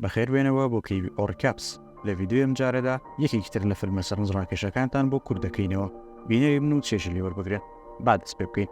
بەخێربێنەوە بۆ کەیوی ئۆڕکاپس لە ڤیدیۆ ئەم جارەدا یەکێکتر لە فیلمە سەرنجڕاکێشەکانتان بۆ کوردەکەینەوە بینەری من و چێژی لێ وەربگرێت با دەست پێ بکەین.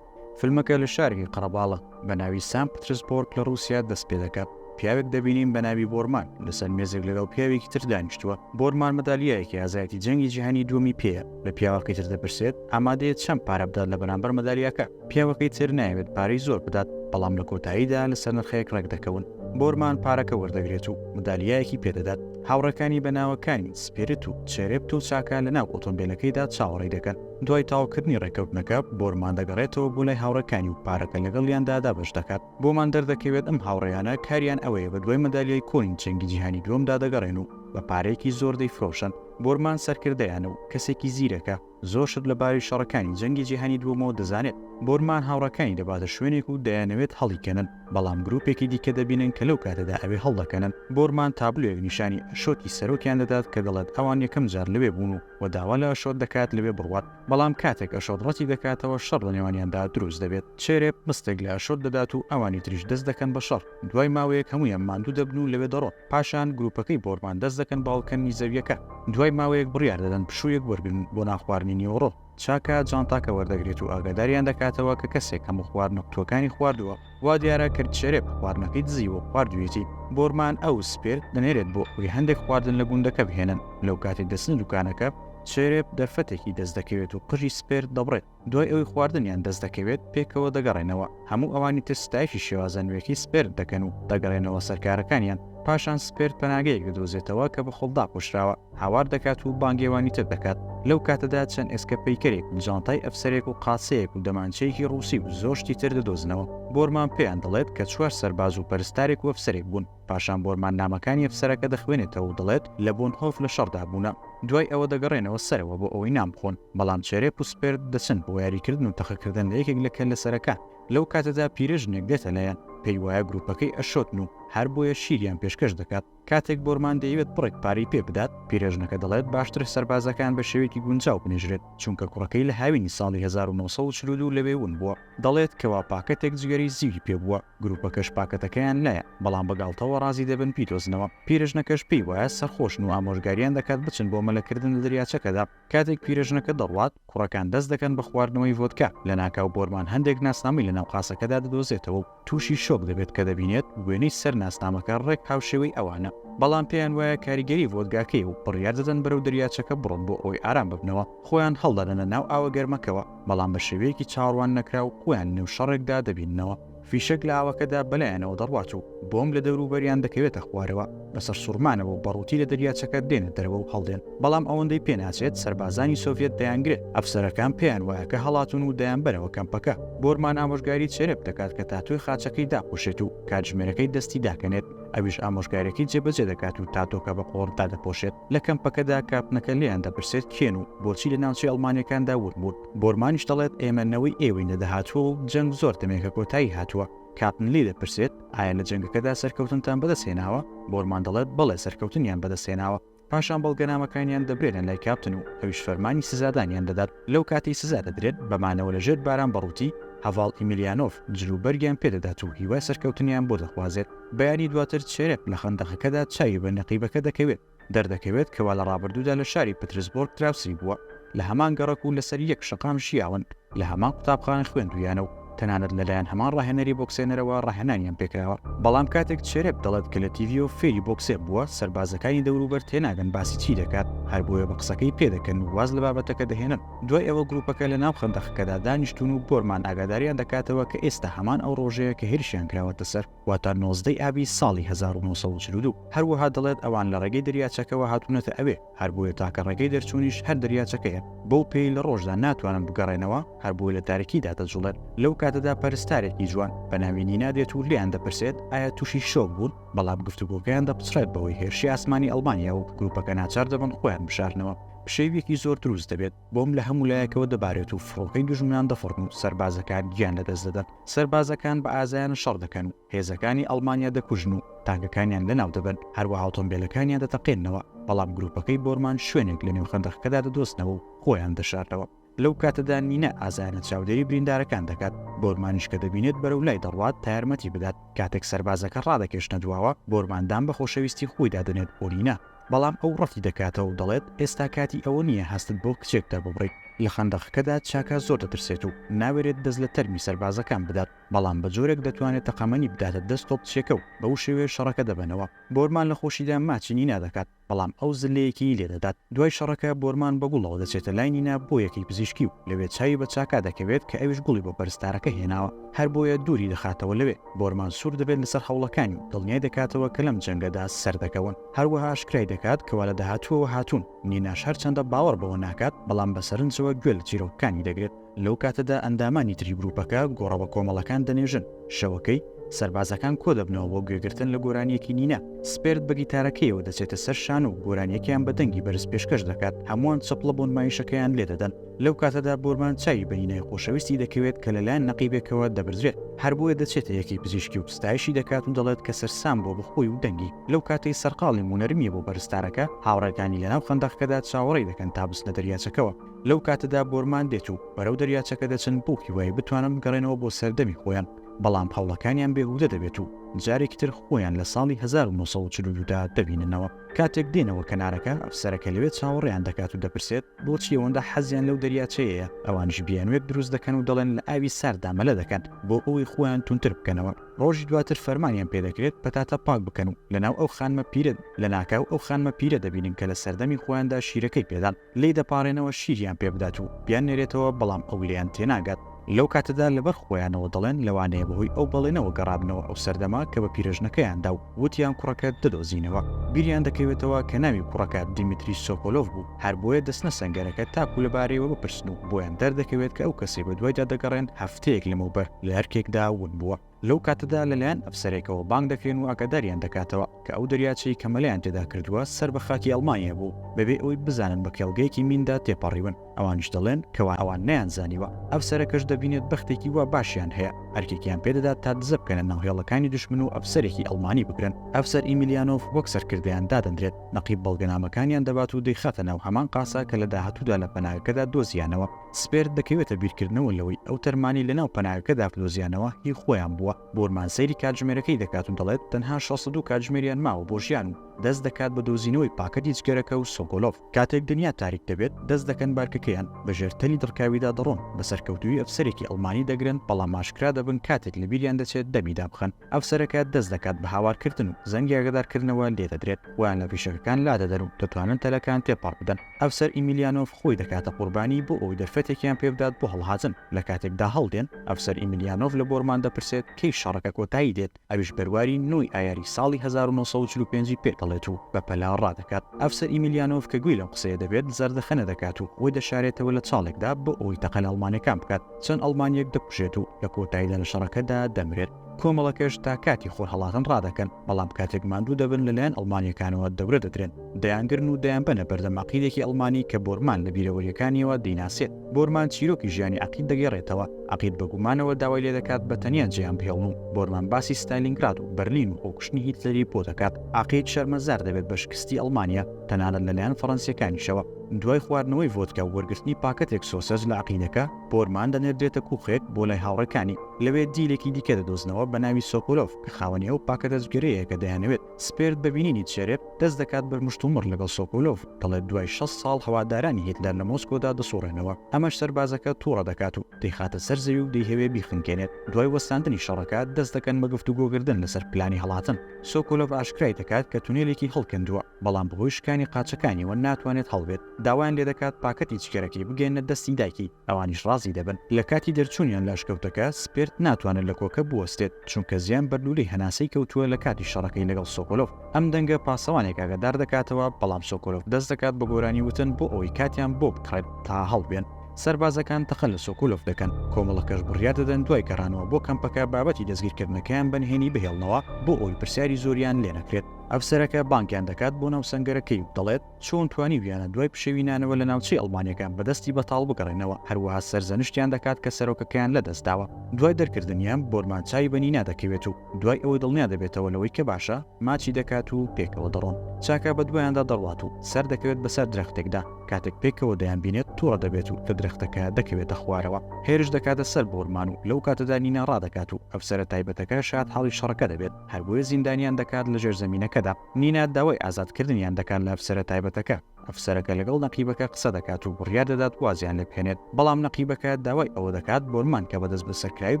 فیلمەکە لە شارێکی قەرەباڵە بە ناوی سان پترسبۆرگ لە رووسیا دەست پێ دەکات. پیاوێک دەبینین بە ناوی بۆرمان لەسەر مێزێک لەگەڵ پیاوێکی تر دانیشتووە. بۆرمان مەدالیایەکی ئازایەتی جەنگی جیهانی دووەمی پێیە. لە پیاوەکەی تر دەپرسێت ئامادەیەت چەند پارە بدات لە بەرامبەر مەدالیاکە. پیاوەکەی تر نایەوێت پارەی زۆر بدات، بەڵام لە کۆتاییدا لەسەر نرخەیەک ڕێک دەکەون. بۆرمان پارەکە وەردەگرێت و مەدالیایەکی پێدەدات. هاوڕەکانی بەناوەکانی سپێرت و چێرێپت و چاکە لە ناو ئۆتۆمبیلەکەیدا چاوەڕێی دەکەن. دوای تاوکردنی ڕێکەوتنەکە بۆرمان دەگەڕێتەوە بۆ لای هاوڕەکانی و پارەکە لەگەڵیاندا دابەش دەکات. بۆمان دەردەکەوێت ئەم هاوڕێیانە کاریان ئەوەیە بە دوای مەدالیای کۆنی جەنگی جیهانی دووەمدا دەگەڕێن و بە پارەیەکی زۆر دەیفرۆشن. بۆرمان سەرکردەیانە و کەسێکی زیرەکە زۆرشت لەباری شەڕەکانی جەنگی جیهانی دووەمەوە دەزانێت. بۆرمان هاوڕەکانی دەباتە شوێنێک و دەیانەوێت هەڵیکەنن، بەڵام گروپێکی دیکە دەبینن کە لەو کاتەدا ئەوێ هەڵدەکەنن. بۆرمان تابلوێک نیشانی ئەشۆتی سەرۆکیان دەدات کە دەڵێت ئەوان یەکەم جار لەوێ بوون و داوا لە ئەشۆت دەکات لەوێ بڕوات، بەڵام کاتێک ئەشۆت ڕەتی دەکاتەوە شەڕ لە نێوانیاندا دروست دەبێت. چێرێپ مستێک لە ئەشۆت دەدات و ئەوانی تریش دەست دەکەن بە شەڕ. دوای ماوەیەک هەموویان ماندوو دەبن و لەوێ دەڕۆن. پاشان گروپەکەی بۆرمان دەست دەکەن باڵکەنی زەویەکە. دوای ماوەیەک بڕیار دەدەن پشوویەک وەرگن بۆ ناخواردنی نیوەڕۆ. چاکە جانتاکە وەردەگرێت و ئاگاداریان دەکاتەوە کە کەسێک هەموو خواردنە قوتوەکانی خواردووە. وا دیارە کرد چێرێپ خواردنەکەی دزیوە خواردوێتی. بۆرمان ئەو سپێر دەنێرێت بۆ ئەوی هەندێک خواردن لە گوندەکە بهێنن. لەو کاتێک دەستن دوکانەکە چێرێپ دەرفەتێکی دەست دەکەوێت و قژی سپێر دەبڕێت. دوای ئەوی خواردنیان دەست دەکەوێت پێکەوە دەگەڕێنەوە. هەموو ئەوانی تر ستایشی شێوازە نوێکی سپێر دەکەن و دەگەڕێنەوە سەرکارەکانیان. پاشان سپێرت پەناگەیەک دەدۆزێتەوە کە بە خۆڵدا پۆشراوە، هاوار دەکات و بانگێوانی تر دەکات. لەو کاتەدا چەند ئێسکە پەیکەرێک جانتای ئەفسەرێک و قاسەیەک و دەمانچەیەکی ڕووسی و زۆر شتی تر دەدۆزنەوە. بۆرمان پێیان دەڵێت کە چوار سەرباز و پەرستارێک و ئەفسەرێک بوون. پاشان بۆرمان نامەکانی ئەفسەرەکە دەخوێنێتەوە و دەڵێت لە بۆنهۆف لە شەڕدا بوونە. دوای ئەوە دەگەڕێنەوە سەرەوە بۆ ئەوەی نام بخۆن، بەڵام چێرێپ و سپێرت دەچن بۆ یاریکردن و تەخەکردن لە یەکێک لە کەلەسەرەکان. لەو کاتەدا پیرەژنێک دێتە لایەن، پێی وایە گروپەکەی ئەشۆتن و هەر بۆیە شیریان پێشکەش دەکات. کاتێک بۆرمان دەیەوێت بڕێک پارەی پێ بدات، پیرەژنەکە دەڵێت باشتر سەربازەکان بە شێوەیەکی گونجاو بنێژرێت، چونکە کوڕەکەی لە هاوینی ساڵی 1942 لەوێ ون بووە. دەڵێت کەوا پاکەتێک جگەری زیوی پێبووە. گروپەکەش پاکەتەکەیان لایە، بەڵام بەگاڵتەوە ڕازی دەبن پیتۆزنەوە. پیرەژنەکەش پێی وایە سەرخۆشن و ئامۆژگاریان دەکات بچن بۆ مەلەکردن لە دەریاچەکەدا. کاتێک پیرەژنەکە دەڕوات، کوڕەکان دەست دەکەن بە خواردنەوەی ڤۆدکا. لە ناکاو بۆرمان هەندێک ناسنامەی لە ناو قاسەکەدا دەدۆزێتەوە و تووشی شۆک دەبێت کە دەبینێت وێنەی سەر ناسنامەکە ڕێک هاوشێوەی ئەوانە. بەڵام پێیان وایە کاریگەری ڤۆدگاکەی و بڕیار دەدەن بەرەو دەریاچەکە بڕۆن بۆ ئەوی ئارام ببنەوە. خۆیان هەڵدەدەنە ناو ئاوە گەرمەکەوە، بەڵام بە شێوەیەکی چاوەڕوان نەکرا و خۆیان نێو شەڕێکدا دەبیننەوە. فیشەک لە ئاوەکەدا بەلایەنەوە دەڕوات و بۆم لە دەوروبەریان دەکەوێتە خوارەوە. بەسەر سوورمانەوە و بەڕووتی لە دەریاچەکە دێنە دەرەوە و هەڵدێن. بەڵام ئەوەندەی پێناچێت سەربازانی سۆڤێت دەیانگرێت. ئەفسەرەکان پێیان وایە کە هەڵاتون و دەیان بەرەوە کەمپەکە. بۆرمان ئامۆژگاری چێرێپ دەکات کە تاتۆی خاچەکەی داپۆشێت و کاتژمێرەکەی دەستی داکەنێت. ئەویش ئامۆژگارێکی جێبەجێ دەکات و تاتۆکە بە قۆڕدا دەپۆشێت. لە کەمپەکەدا کاپنەکە لێیان دەپرسێت کێن و بۆچی لە ناوچەی ئەڵمانیەکاندا وربوون. بۆرمانیش دەڵێت ئێمەنەوەی ئێوەی نەدەهاتووە و جەنگ زۆر تەمێکە کۆتایی هاتووە. کاپن لی دەپرسێت ئایا لە جەنگەکەدا سەرکەوتنتان بەدەستهێناوە؟ بۆرمان دەڵێت بەڵێ سەرکەوتنیان بەدەستهێناوە. پاشان بەڵگەنامەکانیان دەبرێنن لای کاپتن و ئەویش فەرمانی سزادانیان دەدات. لەو کاتی سزا دەدرێت بەمانەوە لە ژێر باران بەڕووتی هەڤاڵ ئیمیلیانۆف جلوبەرگیان پێدەدات و هیوای سەرکەوتنیان بۆ دەخوازێت. بەیانی دواتر چێرێپ لە خەندەقەکەدا چاوی بە نەقیبەکە دەکەوێت. دەردەکەوێت کەوا لە ڕابردوودا لە شاری پترسبۆرگ دراوسی بووە. لە هەمان گەڕەک و لەسەر یەک شەقام ژیاون، لە هەمان قوتابخانە خوێندویانەوە. تەنانەت لەلایەن هەمان ڕاهێنەری بۆکسێنەرەوە ڕاهێنانیان پێکراوە. بەڵام کاتێک چێرێپ دەڵێت کە لە تیڤی و فێری بۆکسێ بووە، سەربازەکانی دەوروبەر تێناگەن باسی چی دەکات، هەر بۆیە بە قسەکەی پێدەکەن و واز لە بابەتەکە دەهێنن. دوای ئەوە گروپەکە لە ناو خەندەقەکەدا دانیشتون و بۆرمان ئاگاداریان دەکاتەوە کە ئێستا هەمان ئەو ڕۆژەیە کە هێرشیان کراوەتە سەر، واتە 19 ئابی ساڵی 1942. هەروەها دەڵێت ئەوان لە ڕێگەی دەریاچەکەەوە هاتوونەتە ئەوێ، هەر بۆیە تاکە ڕێگەی دەرچوونیش هەر دەریاچەکەیە. بەو پێی لە ڕۆژدا ناتوانن بگەڕێنەوە، هەر بۆیە لە تاریکیدا دەجوڵێت. لەو کاتەدا پەرستارێکی جوان بە ناوی نینا دێت و لیان دەپرسێت ئایا تووشی شۆک بوون، بەڵام گفتوگۆکەیان دەپچڕێت بەوەی هێرشی ئاسمانی ئەڵمانیا و گروپەکە ناچار دەبن خۆیان بشارنەوە. پشەیوێکی زۆر دروست دەبێت، بۆم لە هەموو لایەکەوە دەبارێت و فڕۆکەی دژمنان دەفڕن و سەربازەکان گیان لەدەست دەدەن. سەربازەکان بە ئازایان شەڕ دەکەن و هێزەکانی ئەڵمانیا دەکوژن و تانکەکانیان لەناو دەبن، هەروەها ئۆتۆمبیلەکانیان دەتەقێنەوە. بەڵام گروپەکەی بۆرمان شوێنێک لە نێو خەندەقەکەدا دەدۆستنەوە و خۆیان دەشاردەوە. لەو کاتەدا نینە ئازارە چاودێری بریندارەکان دەکات بۆرمانیش کە دەبینێت بەرەو لای دەڕوات تا یارمەتی بدات کاتێک سەربازەکە ڕادەکێشنە دواوە بۆرماندان بە خۆشەویستی خۆی دادنێت بۆرینە بەڵام ئەو ڕەتی دەکاتەوە و دەڵێت ئێستا کاتی ئەوە نییە هەستت بۆ کچێکتە ببڕیت لە خەندەقەکەدا چاکە زۆر دەترسێت و ناوێرێت دەست لە تەرمی سەربازەکان بدات بەڵام بە جۆرێک دەتوانێت تەقەمەنی بداتە دەست تۆپچێکە و بەو شێوەیە شەڕەکە دەبنەوە بۆرمان لە خۆشیدا ماچی نینا دەکات بەڵام ئەو زلەیەکی لێدەدات دوای شەڕەکە بۆرمان بەگوڵەوە دەچێتە لای نینا بۆ یەکەی پزیشکی و لەوێ چاوی بە چاکا دەکەوێت کە ئەویش گوڵی بۆ پەرستارەکە هێناوە هەر بۆیە دووری دەخاتەوە لەوێ بۆرمان سوور دەبێت لەسەر هەوڵەکانی و دڵنیای دەکاتەوە کە لەم جەنگەدا سەر دەکەون هەروەها شکرای دەکات کەوا لە داهاتووەوە هاتوون نیناش هەرچەندە باوەڕ بەوە ناکات بەڵام بەسەرنجەوە گوێ لە چیرۆکەکانی دەگرێت لەو کاتەدا ئەندامانی تری گروپەکە گۆڕەوە کۆمەڵەکان دەنێژن شەوەکەی سەربازەکان کۆ دەبنەوە بۆ گوێگرتن لە گۆرانیەکی نینە سپێرت بە گیتارەکەیەوە دەچێتە سەر شان و گۆرانیەکیان بە دەنگی بەرز پێشکەش دەکات هەمووان چەپڵە بۆ نمایشەکەیان لێدەدەن لەو کاتەدا بۆرمان چاوی بە نینای خۆشەویستی دەکەوێت کە لەلایەن نەقیبێکەوە دەبرزێت هەر بۆیە دەچێتە یەکی پزیشکی و ستایشی دەکات و دەڵێت کە سەرسام بۆ بخۆی و دەنگی لەو کاتەی سەرقاڵی مونەرمیە بۆ بەرزتارەکە هاوڕێکانی لەناو خەندەقەکەدا چاوەڕێی دەکەن تا بچنە دەریاچەکەوە لەو کاتەدا بۆرمان دێت و بەرەو دەریاچەکە دەچن بۆکی وای بتوانن بگەڕێنەوە بۆ سەردەمی خۆیان بەڵام هەوڵەکانیان بێهودە دەبێت و جارێکی تر خۆیان لە ساڵی 1940دا دەبیننەوە کاتێک دێنەوە کەنارەکە ئەفسەرەکە لەوێت چاوەڕێیان دەکات و دەپرسێت بۆچی ئەوەندە حەزیان لەو دەریاچەیەیە ئەوانش بیانوێت دروست دەکەن و دەڵێن لە ئاوی ساردا مەلە دەکەن بۆ ئەوەی خۆیان تونتر بکەنەوە ڕۆژی دواتر فەرمانیان پێدەکرێت پەتاتە پاک بکەن و لەناو ئەو خانمە پیرە لە ناکاو ئەو خانمە پیرە دەبینن کە لە سەردەمی خۆیاندا شیرەکەی پێدان لی دەپارێنەوە شیریان پێ بدات و بیان نێرێتەوە بەڵام ئەو لیان تێناگات لەو کاتەدا لەبەر خۆیانەوە دەڵێن لەوانەیە بەهۆی ئەو بەڵێنەوە گەڕابنەوە ئەو سەردەما کە بە پیرەژنەکەیاندا و وتیان کوڕەکە دەدۆزینەوە بیریان دەکەوێتەوە کە ناوی کوڕەکە دیمیتری سۆکۆلۆڤ بوو هەر بۆیە دەستنە سەنگەرەکە تاکو لەبارەیەوە بپرسن و بۆیان دەردەکەوێت کە ئەو کەسێ بە دوایدا دەگەڕێن هەفتەیەک لەمەوبەر لە هەرکێکدا ون بووە لەو کاتەدا لەلایەن ئەفسەرێکەوە بانگ دەکرێن و ئاگاداریان دەکاتەوە کە ئەو دەریاچەی کەمەلەیان تێدا کردووە سەر بە خاکی ئەڵمانیا بوو بەبێ ئەوی بزانن بە کێڵگەیەکی میندا تێپەڕیون ئەوانش دەڵێن کەوا ئەوان نەیانزانیوە ئەفسەرەکەش دەبینێت بەختێکی وا باشیان هەیە هەرکێکیان پێدەدات تا دزە بکەنە ناوهێڵەکانی دژمن و ئەفسەرێکی ئەڵمانی بگرن ئەفسەر ئیمیلیانۆف وەک سەرکردیان دادەندرێت نەقیب بەڵگەنامەکانیان دەبات و دەیخاتە ناو هەمان قاسا کە لە داهاتوودا لە پەناهگەکەدا دۆزیانەوە سپێرت دەکەوێتە بیرکردنەوە لەوەی ئەو تەرمانی لەناو پەناهگەکەدا دۆزیانەوە هی خۆیان بووە بۆرمان سەیری کاتژمێرەکەی دەکات و دەڵێت تەنها 62 کاتژمێریان ماوە بۆ ژیان و دەست دەکات بە دۆزینەوەی پاکەتی جگەرەکە و سۆکۆلۆڤ کاتێک دنیا تاریک دەبێت دەست دەکەن بارکەکەیان بەژێر تەلی دڕکاویدا دەڕۆن بەسەرکەوتوی ئەفسەرێکی ئەڵمانی دەگرن بەڵام ئاشکرا دەبن کاتێک لە بیریان دەچێت دەمیدا بخەن ئەفسەرەکە دەست دەکات بە هاوارکردن و زەنگی ئاگادارکردنەوە لێدەدرێت ویان لە فیشەکەکان لادەدەن و دەتوانن تەلەکان تێپەڕ بدەن ئەفسەر ئیمیلیانۆف خۆی دەکاتە قوربانی بۆ ئەوی دەرفەتێکیان پێ بدات بۆ هەڵهاتن لە کاتێکدا هەڵدێن ئەفسەر ئیمیلیانۆف لە بۆرمان دەپرسێت کەی شەڕەکە کۆتایی دێت ئەویش بەرواری نوێی ئایاری ساڵی 1945 پێ دەڵێت و بەپەلا ڕادەکات ئەفسەر ئیمیلیانۆف کە گوێی لەم قسەیە دەبێت زەردەخەنە دەکات و خۆی دەشارێتەوە لە چاڵێکدا بۆ ئەوی تەقەن ئەڵمانیەکان بکات چەند ئەڵمانیەک دەکوژێت و لە کۆتاییدا لە شەڕەکەدا دەمرێت کۆمەڵەکەش تا کاتی خۆر هەڵاتن ڕادەکەن بەڵام کاتێک ماندوو دەبن لەلایەن ئەڵمانیەکانەوە دەورە دەدرێن دەیانگرن و دەیان بەنە بەردەم عەقیدێکی ئەڵمانی کە بۆرمان لە بیرەوەریەکانیەوە دەیناسێت بۆرمان چیرۆکی ژیانی عەقید دەگێڕێتەوە عەقید بەگومانەوە داوای لێ دەکات بە تەنیا جێیان بهێڵن و بۆرمان باسی ستالینگراد و بەرلین و خۆکوشتنی هیتلەری بۆ دەکات عەقید شەرمەزار دەبێت بە شکستی ئەڵمانیا تەنانەت لەلایەن فەڕەنسیەکانیشەوە دوای خواردنەوەی ڤۆدکا و وەرگرتنی پاکەتێک سۆسەز لە عەقیدەکە بۆرمان دەنێردرێتە کوخێک بۆ لای هاوڕەکانی لەوێ دیلێکی دیکە دەدۆزنەوە بە ناوی سۆکۆلۆڤ کە خاوەنی ئەو پاکەتە جگەرەیە کە دەیانەوێت سپێرت بەبینینی چێرێت دەست دەکات بەرمشتومڕ لەگەڵ سۆکۆلۆڤ دەڵێت دوای 6 ساڵ هەوادارانی هیتلەر لە مۆسکۆدا دەسوڕێنەوە ئەمەش سەربازەکە تووڕە دەکات و دەیخاتە سەر زەوی و دەیهەوێ بیخنکێنێت دوای وەستاندنی شەڕەکە دەست دەکەن بە گفتوگۆکردن لەسەر پلانی هەڵاتن سۆکۆلۆڤ ئاشکرای دەکات کە تونێلێکی هەڵکەندووە بەڵام بەهۆی شکانی قاچەکانیەوە ناتوانێت هەڵبێت داوایان لێ دەکات پاکەتی چکەرەکەی بگەێنە دەستی دایکی ئەوانیش ڕازی دەبن لە کاتی دەرچوونیان لاشکەوتەکە سپێرت ناتوانێت لە کۆکە بوەستێت چونکە زیان بەرلوولەی هەناسەی کەوتووە لە کاتی شەڕەکەی لەگەڵ سۆکۆلۆڤ ئەم دەنگە پاسەوانێک ئاگادار دەکاتەوە بەڵام سۆکۆلۆڤ دەست دەکات بە گۆرانی وتن بۆ ئەوەی کاتیان بۆ بکڕێت تا هەڵبێن سەربازەکان تەقە لە سۆکۆلۆڤ دەکەن کۆمەڵەکەش بڕیار دەدەن دوای گەڕانەوە بۆ کەمپەکە بابەتی دەستگیرکردنەکەیان بەنهێنی بهێڵنەوە بۆ ئەوی پرسیاری زۆریان لێ نەکرێت ئەفسەرەکە بانکیان دەکات بۆ ناو سەنگەرەکەی و دەڵێت چۆن توانی بیانە دوای پشەوینانەوە لە ناوچەی ئەڵمانیەکان بەدەستی بەتاڵ بگەڕێنەوە، هەروەها سەرزەنشتیان دەکات کە سەرۆکەکەیان لەدەستداوە. دوای دەرکردنیان بۆرمان چای بە نینا دەکەوێت و دوای ئەوەی دڵنیا دەبێتەوە لەوەی کە باشە ماچی دەکات و پێکەوە دەڕۆن. چاکە بە دوایاندا دەڕوات و سەر دەکەوێت بەسەر درەختێکدا، کاتێک پێکەوە دەیان بینێت تووڕە دەبێت و لە درەختەکە دەکەوێتە خوارەوە. هێرش دەکاتە سەر بۆرمان و لەو کاتەدا نینا ڕادەکات و ئەفسەرە تایبەتەکە شاد هەڵی شەڕەکە دەبێت، هەر بۆیە زیندانیان دەکات لە ژێرزەمینەکەدا. نینا داوای ئازادکردنیان دەکات لە ئەفسەرە تایبەتەکە. ئەفسەرەکە لەگەڵ نەقیبەکە قسە دەکات و بڕیار دەدات وازیان لێ بکەنێت، بەڵام نەقیبەکە داوای ئەوە دەکات بۆرمان کە بەدەست بە سەرکراوی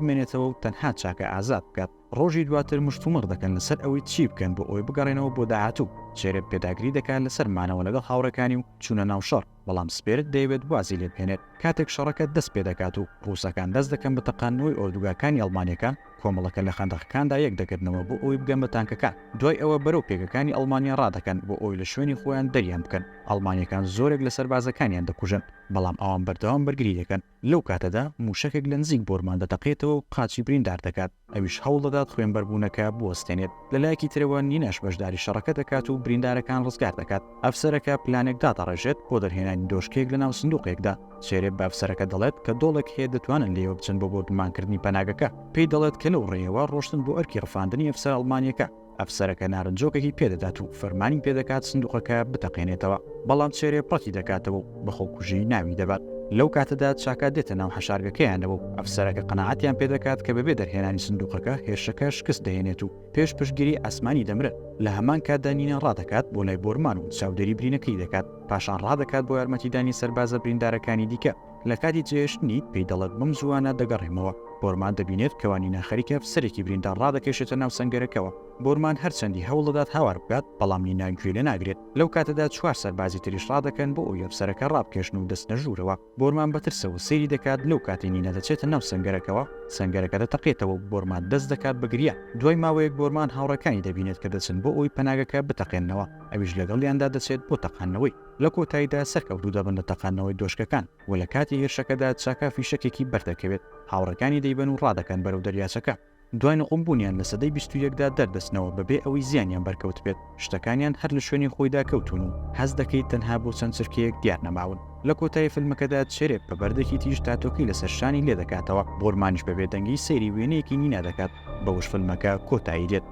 بمێنێتەوە و تەنها چاکە ئازاد بکات. ڕۆژی دواتر مشتومڕ دەکەن لەسەر ئەوەی چی بکەن بۆ ئەوی بگەڕێنەوە بۆ داهاتوو. چێرە پێداگری دەکات لەسەر مانەوە لەگەڵ هاوڕەکانی و چوونە ناو شەڕ، بەڵام سپێرت دەیەوێت وازی لێ بهێنێت. کاتێک شەڕەکە دەست پێ دەکات و ڕووسەکان دەست دەکەن بە تەقانەوەی ئۆردوگاکانی ئەڵمانیەکان، کۆمەڵەکە لە خەندەقەکاندا یەک دەکردنەوە بۆ ئەوی بگەن بە تانکەکان. دوای ئەوە بەرەو پێگەکانی ئەڵمانیا ڕادەکەن بۆ ئەوی لە شوێنی خۆیان دەریان بکەن. ئەڵمانیەکان زۆرێک لە سەربازەکانیان دەکوژن، بەڵام ئەوان بەردەوام بەرگری دەکەن. لەو کاتەدا موشەکێک لە نزیک بۆرمان دەتەقێتەوە و قاچی بریندار دەکات، ئەویش هەوڵ دەدات خوێنبەربوونەکە بوەستێنێت. لەلایەکی ترەوە نیناش بەشداری شەڕەکە دەکات و بریندارەکان ڕزگار دەکات. ئەفسەرەکە پلانێک دادەڕێژێت بۆ دەرهێنانی دۆشکێک لە ناو سندوقێکدا. شێرێ بە ئەفسەرەکە دەڵێت کە دۆڵێک هەیە دەتوانن لێوە بچن بۆ دمانکردنی پەناگەکە. پێی دەڵێت کە لەو ڕێیەوە ڕۆشتن بۆ ئەرکی ڕفاندنی ئەفسەر ئەڵمانیەکە. ئەفسەرەکە نارنجۆکێکی پێدەدات و فەرمانی پێدەکات سندوقەکە بتەقێنێتەوە، بەڵام شێرێ پڕەتی دەکاتەوە و بە خۆکوژی ناوی دەبات. لەو کاتەدا چاکە دێتە ناو حەشارگەکەیانەوە و ئەفسەرەکە قەناعەتیان پێدەکات کە بەبێ دەرهێنانی سندوقەکە هێرشەکە شکست دەهێنێت و پێش پشتگیری ئاسمانی دەمرێت. لە هەمان کاتدا نینە ڕادەکات بۆ لای بۆرمان و چاودێری برینەکەی دەکات، پاشان ڕادەکات بۆ یارمەتیدانی سەربازە بریندارەکانی دیکە. لە کاتی جێشتنی پێی دەڵێت بەم زوانە دەگەڕێمەوە. بۆرمان دەبینێت کەوانینە خەریکە ئەفسەرێکی بریندار ڕادەکێشێتە ناو سەنگەرەکەەوە. بۆرمان هەرچەندی هەوڵ دەدات هاوار بکات، بەڵام نینا گوێ لێ ناگرێت. لەو کاتەدا چوار سەربازی تریش ڕادەکەن بۆ ئەوی ئەفسەرەکە ڕابکێشن و دەستنە ژوورەوە. بۆرمان بەترسەوە سەیری دەکات. لەو کاتی نینا دەچێتە ناو سەنگەرەکەەوە، سەنگەرەکە دەتەقێتەوە و بۆرمان دەست دەکات بە گریا. دوای ماوەیەک بۆرمان هاوڕەکانی دەبینێت کە دەچن بۆ ئەوی پەناگەکە بتەقێنەوە، ئەویش لەگەڵیاندا دەچێت بۆ تەقانەوەی. لە کۆتاییدا سەرکەوتوو دەبن لە تەقانەوەی دۆشکەکان و لە کاتی هێرشەکەدا چاکە فیشەکێکی بەردەکەوێت. هاوڕەکانی دەیبن و ڕادەکەن بەرەو دەریاچەکە. دوای نەقمبوونیان لە سەدەی 21دا دەردەستنەوە بەبێ ئەوەی زیانیان بەرکەوت بێت. شتەکانیان هەر لە شوێنی خۆیدا کەوتون و هەز دەکەیت تەنها بۆ چەند چرکەیەک دیار نەماون. لە کۆتایی فیلمەکەدا شێرێک بە بەردێکی تیژ تاتۆکی لەسەر شانی لێ دەکاتەوە. بۆرمانیش بەبێ دەنگی سەیری وێنەیەکی نینا دەکات. بەوش فیلمەکە کۆتایی دێت.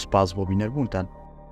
سوپاس بۆ بینەربوونتان.